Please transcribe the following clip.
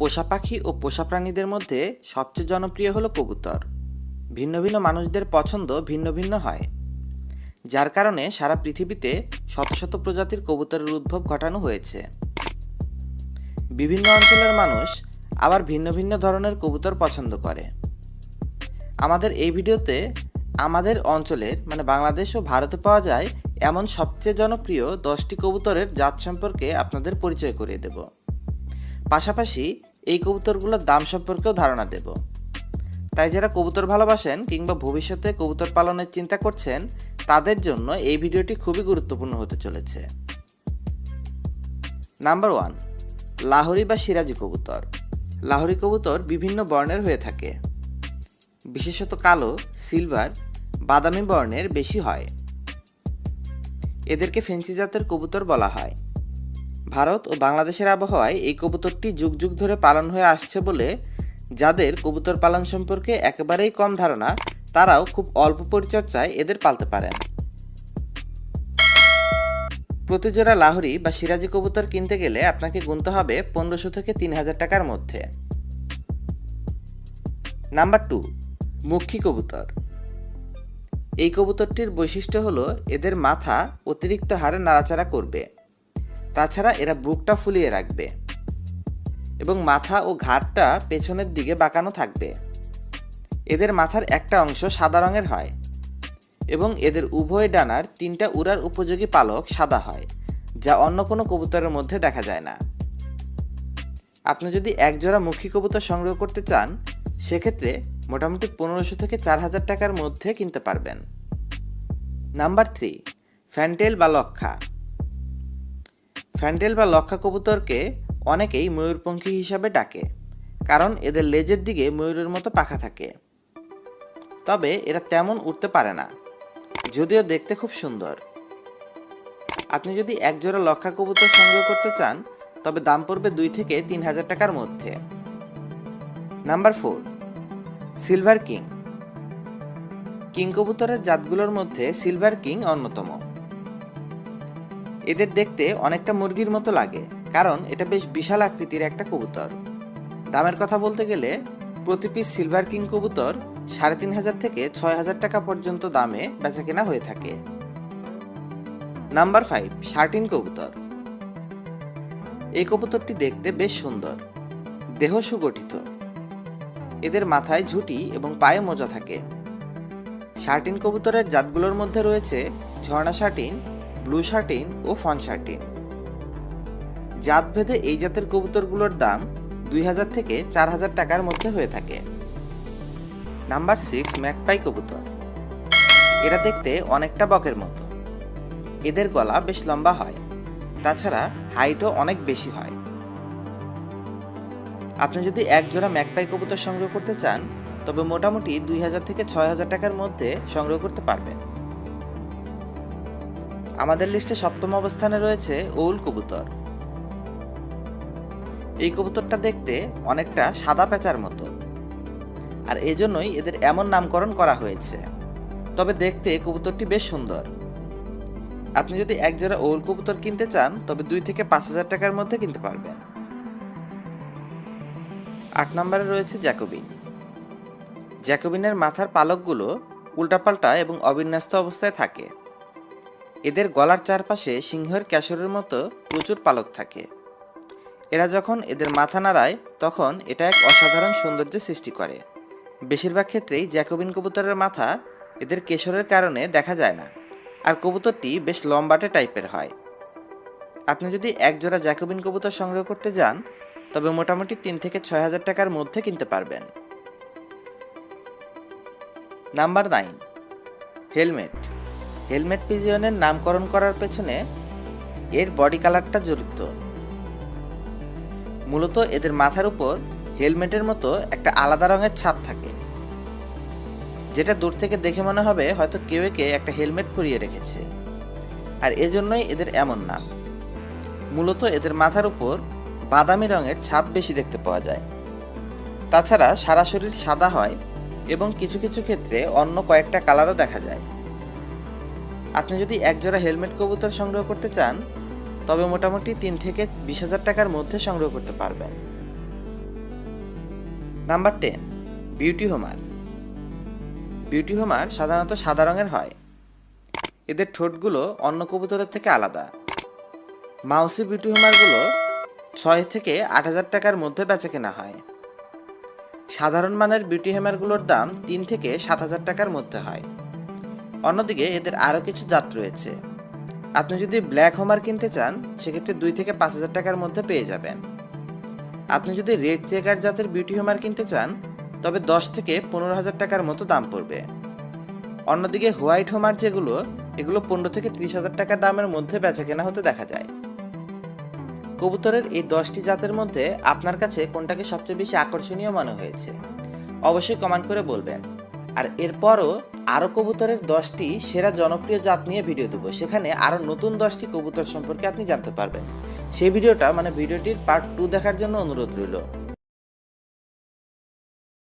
পোষা পাখি ও পোষা প্রাণীদের মধ্যে সবচেয়ে জনপ্রিয় হলো কবুতর। ভিন্ন ভিন্ন মানুষদের পছন্দ ভিন্ন ভিন্ন হয়, যার কারণে সারা পৃথিবীতে শত শত প্রজাতির কবুতরের উদ্ভব ঘটানো হয়েছে। বিভিন্ন অঞ্চলের মানুষ আবার ভিন্ন ভিন্ন ধরনের কবুতর পছন্দ করে। আমাদের এই ভিডিওতে আমাদের অঞ্চলের বাংলাদেশ ও ভারতে পাওয়া যায় এমন সবচেয়ে জনপ্রিয় 10টি কবুতরের জাত সম্পর্কে আপনাদের পরিচয় করিয়ে দেব। পাশাপাশি এই কবুতরগুলোর দাম সম্পর্কেও ধারণা দেব। তাই যারা কবুতর ভালোবাসেন কিংবা ভবিষ্যতে কবুতর পালনের চিন্তা করছেন, তাদের জন্য এই ভিডিওটি খুবই গুরুত্বপূর্ণ হতে চলেছে। নাম্বার 1, লাহোরি বা সিরাজি কবুতর। লাহোরি কবুতর বিভিন্ন বর্ণের হয়ে থাকে, বিশেষত কালো, সিলভার, বাদামি বর্ণের বেশি হয়। এদেরকে ফেন্সি জাতের কবুতর বলা হয়। ভারত ও বাংলাদেশের আবহাওয়ায় এই কবুতরটি যুগ যুগ ধরে পালন হয়ে আসছে বলে যাদের কবুতর পালন সম্পর্কে একেবারেই কম ধারণা, তারাও খুব অল্প পরিচর্যায় এদের পালতে পারেন। প্রতি জোড়া লাহোরি বা সিরাজি কবুতর কিনতে গেলে আপনাকে গুনতে হবে 1500 থেকে 3000 টাকার মধ্যে। নাম্বার 2, মুখী কবুতর। এই কবুতরটির বৈশিষ্ট্য হলো এদের মাথা অতিরিক্ত হারে নাড়াচাড়া করবে, তাছাড়া এরা বুকটা ফুলিয়ে রাখবে এবং মাথা ও ঘাড়টা পেছনের দিকে বাঁকানো থাকবে। এদের মাথার একটা অংশ সাদা রঙের হয় এবং এদের উভয় ডানার 3টা উড়ার উপযোগী পালক সাদা হয়, যা অন্য কোনো কবুতরের মধ্যে দেখা যায় না। আপনি যদি এক জোড়া মুখী কবুতর সংগ্রহ করতে চান, সেক্ষেত্রে মোটামুটি 1500 থেকে 4000 টাকার মধ্যে কিনতে পারবেন। নাম্বার 3, ফ্যান্টেল বা লক্ষা। ফ্যান্টেল বা লক্ষা কবুতরকে অনেকেই ময়ূরপঙ্খী হিসাবে ডাকে, কারণ এদের লেজের দিকে ময়ূরের মতো পাখা থাকে। তবে এরা তেমন উড়তে পারে না, যদিও দেখতে খুব সুন্দর। আপনি যদি এক জোড়া লক্ষা কবুতর সংগ্রহ করতে চান, তবে দাম পড়বে 2 থেকে 3000 টাকার মধ্যে। Number 4, silver king. কিং কবুতরের জাতগুলোর মধ্যে সিলভার কিং অন্যতম। এদের দেখতে অনেকটা মুরগির মতো লাগে, কারণ এটা বেশ বিশাল আকৃতির একটা কবুতর। দামের কথা বলতে গেলে প্রতি পিস সিলভার কিং কবুতর 3500 থেকে 6000 টাকা পর্যন্ত দামে বেচাকেনা হয়ে থাকে। নাম্বার 5, শার্টিন কবুতর। এই কবুতরটি দেখতে বেশ সুন্দর, দেহ সুগঠিত। এদের মাথায় ঝুঁটি এবং পায়ে মোজা থাকে। শার্টিন কবুতরের জাতগুলোর মধ্যে রয়েছে ঝর্ণা শার্টিন, ব্লু শার্টিন ও ফন শার্টিন। জাতভেদে এই জাতের কবুতরগুলোর দাম 2000 থেকে 4000 টাকার মধ্যে হয়ে থাকে। নাম্বার 6, ম্যাকপাই কবুতর। এরা দেখতে অনেকটা বকের মতো। এদের গলা বেশ লম্বা হয়, তাছাড়া হাইটও অনেক বেশি হয়। আপনি যদি এক জোড়া ম্যাকপাই কবুতর সংগ্রহ করতে চান, তবে মোটামুটি 2000 থেকে 6000 টাকার মধ্যে সংগ্রহ করতে পারবেন। আমাদের লিস্টে 7ম অবস্থানে রয়েছে ওউল কবুতর। এই কবুতরটা দেখতে অনেকটা সাদা পেঁচার মতো, আর এজন্যই এদের এমন নামকরণ করা হয়েছে। তবে দেখতে কবুতরটি বেশ সুন্দর। আপনি যদি এক জোড়া ওউল কবুতর কিনতে চান, তবে 2 থেকে 5000 টাকার মধ্যে কিনতে পারবেন। 8 নম্বরে রয়েছে জ্যাকোবিন। জ্যাকোবিনের মাথার পালকগুলো উল্টাপাল্টা এবং অবিন্যস্ত অবস্থায় থাকে। এদের গলার চারপাশে সিংহের ক্যাশরের মতো প্রচুর পালক থাকে। এরা যখন এদের মাথা নাড়ায়, তখন এটা এক অসাধারণ সৌন্দর্যের সৃষ্টি করে। বেশিরভাগ ক্ষেত্রেই জ্যাকোবিন কবুতরের মাথা এদের কেশরের কারণে দেখা যায় না, আর কবুতরটি বেশ লম্বাটে টাইপের হয়। আপনি যদি এক জোড়া জ্যাকোবিন কবুতর সংগ্রহ করতে যান, তবে মোটামুটি 3 থেকে 6000 টাকার মধ্যে কিনতে পারবেন। Number 9, helmet. হেলমেট পিজিয়নের নামকরণ করার পেছনে এর বডি কালারটা জড়িত। মূলত এদের মাথার উপর হেলমেটের মতো একটা আলাদা রঙের ছাপ থাকে, যেটা দূর থেকে দেখে মনে হবে হয়তো কেউ একে একটা হেলমেট পরিয়ে রেখেছে, আর এজন্যই এদের এমন নাম। মূলত এদের মাথার উপর বাদামি রঙের ছাপ বেশি দেখতে পাওয়া যায়। তাছাড়া সারা শরীর সাদা হয় এবং কিছু কিছু ক্ষেত্রে অন্য কয়েকটা কালারও দেখা যায়। আপনি যদি এক জোড়া হেলমেট কবুতর সংগ্রহ করতে চান, তবে মোটামুটি 3 থেকে 20,000 টাকার মধ্যে সংগ্রহ করতে পারবেন। Number 10, beauty Homer. Beauty Homer সাধারণত সাদা রঙের হয়। এদের ঠোঁটগুলো অন্য কবুতরের থেকে আলাদা। মাউসি বিউটি হোমারগুলো 6 থেকে 8,000 টাকার মধ্যে বেচাকেনা হয়। সাধারণ মানের বিউটি হোমারগুলোর দাম 3 থেকে 7,000 টাকার মধ্যে হয়। অন্যদিকে এদের আরও কিছু জাত রয়েছে। আপনি যদি ব্ল্যাক হোমার কিনতে চান সেক্ষেত্রে 2 থেকে 5,000 টাকার মধ্যে পেয়ে যাবেন। আপনি যদি রেড চেকার জাতের বিউটি হোমার কিনতে চান তবে 10 থেকে 15,000 টাকার মতো দাম পড়বে। অন্যদিকে হোয়াইট হোমার এগুলো 15 থেকে 30,000 টাকা দামের মধ্যে বেচাকেনা হতে দেখা যায়। কবুতরের এই 10টি জাতের মধ্যে আপনার কাছে কোনটাকে সবচেয়ে বেশি আকর্ষণীয় মনে হয়েছে অবশ্যই কমেন্ট করে বলবেন। আর এরপরও আরও কবুতরের 10টি সেরা জনপ্রিয় জাত নিয়ে ভিডিও দেবো, সেখানে আরও নতুন 10টি কবুতর সম্পর্কে আপনি জানতে পারবেন। সেই ভিডিওটির পার্ট 2 দেখার জন্য অনুরোধ রইল।